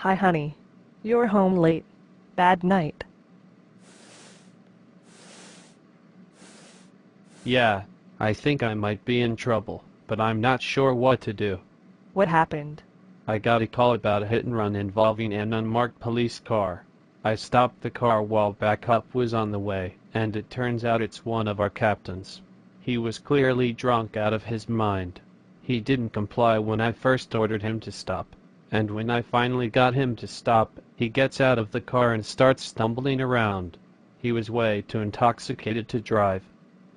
Hi honey. You're home late. Bad night. Yeah, I think I might be in trouble, but I'm not sure what to do. What happened? I got a call about a hit and run involving an unmarked police car. I stopped the car while backup was on the way, and it turns out it's one of our captains. He was clearly drunk out of his mind. He didn't comply when I first ordered him to stop, and when I finally got him to stop, he gets out of the car and starts stumbling around. He was way too intoxicated to drive.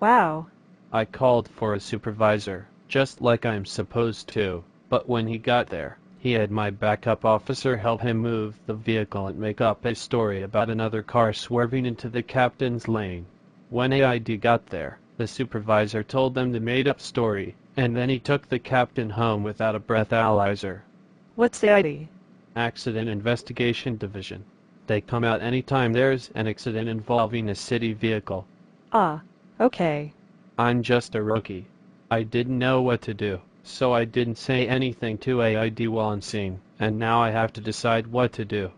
Wow. I called for a supervisor, just like I'm supposed to, but when he got there, he had my backup officer help him move the vehicle and make up a story about another car swerving into the captain's lane. When AID got there, the supervisor told them the made-up story, and then he took the captain home without a breathalyzer. What's the ID? Accident Investigation Division. They come out anytime there's an accident involving a city vehicle. Ah, okay. I'm just a rookie. I didn't know what to do, so I didn't say anything to AID while on scene, and now I have to decide what to do.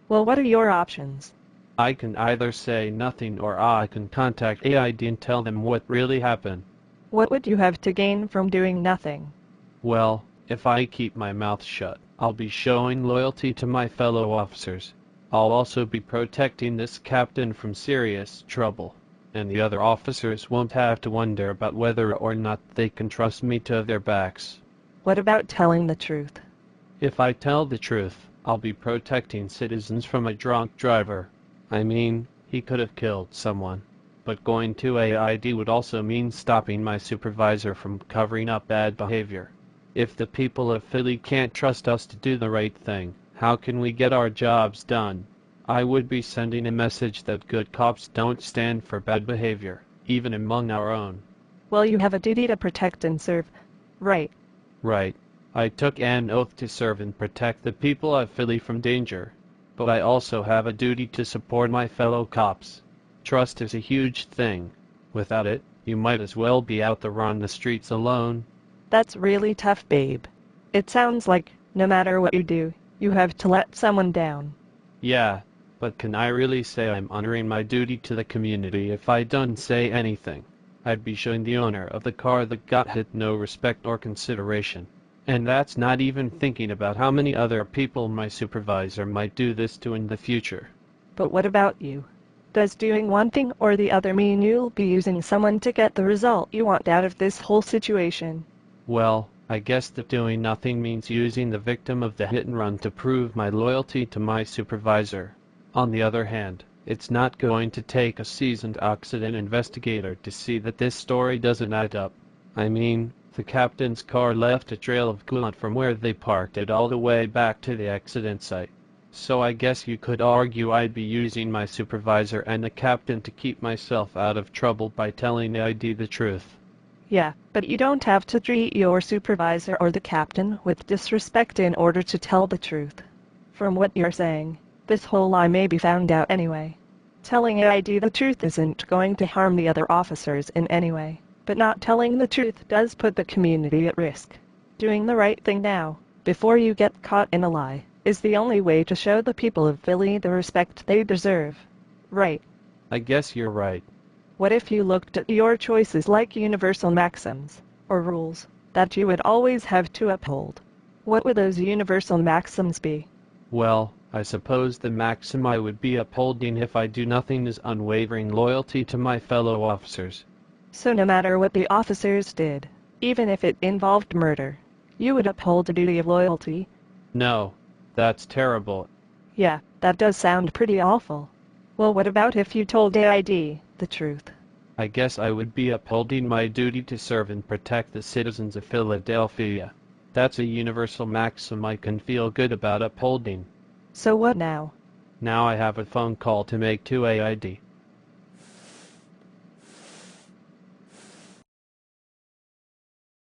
Well, what are your options? I can either say nothing or I can contact AID and tell them what really happened. What would you have to gain from doing nothing? Well, if I keep my mouth shut, I'll be showing loyalty to my fellow officers. I'll also be protecting this captain from serious trouble, and the other officers won't have to wonder about whether or not they can trust me to their backs. What about telling the truth? If I tell the truth, I'll be protecting citizens from a drunk driver. I mean, he could have killed someone. But going to AID would also mean stopping my supervisor from covering up bad behavior. If the people of Philly can't trust us to do the right thing, how can we get our jobs done? I would be sending a message that good cops don't stand for bad behavior, even among our own. Well, you have a duty to protect and serve, right? Right. I took an oath to serve and protect the people of Philly from danger. But I also have a duty to support my fellow cops. Trust is a huge thing. Without it, you might as well be out there on the streets alone. That's really tough, babe. It sounds like, no matter what you do, you have to let someone down. Yeah, but can I really say I'm honoring my duty to the community if I don't say anything? I'd be showing the owner of the car that got hit no respect or consideration. And that's not even thinking about how many other people my supervisor might do this to in the future. But what about you? Does doing one thing or the other mean you'll be using someone to get the result you want out of this whole situation? Well, I guess that doing nothing means using the victim of the hit and run to prove my loyalty to my supervisor. On the other hand, it's not going to take a seasoned accident investigator to see that this story doesn't add up. I mean, the captain's car left a trail of glue from where they parked it all the way back to the accident site. So I guess you could argue I'd be using my supervisor and the captain to keep myself out of trouble by telling AID the truth. Yeah, but you don't have to treat your supervisor or the captain with disrespect in order to tell the truth. From what you're saying, this whole lie may be found out anyway. Telling AID the truth isn't going to harm the other officers in any way, but not telling the truth does put the community at risk. Doing the right thing now, before you get caught in a lie, is the only way to show the people of Philly the respect they deserve. Right. I guess you're right. What if you looked at your choices like universal maxims, or rules, that you would always have to uphold? What would those universal maxims be? Well, I suppose the maxim I would be upholding if I do nothing is unwavering loyalty to my fellow officers. So no matter what the officers did, even if it involved murder, you would uphold a duty of loyalty? No, that's terrible. Yeah, that does sound pretty awful. Well, what about if you told AID the truth? I guess I would be upholding my duty to serve and protect the citizens of Philadelphia. That's a universal maxim I can feel good about upholding. So what now? Now I have a phone call to make to AID.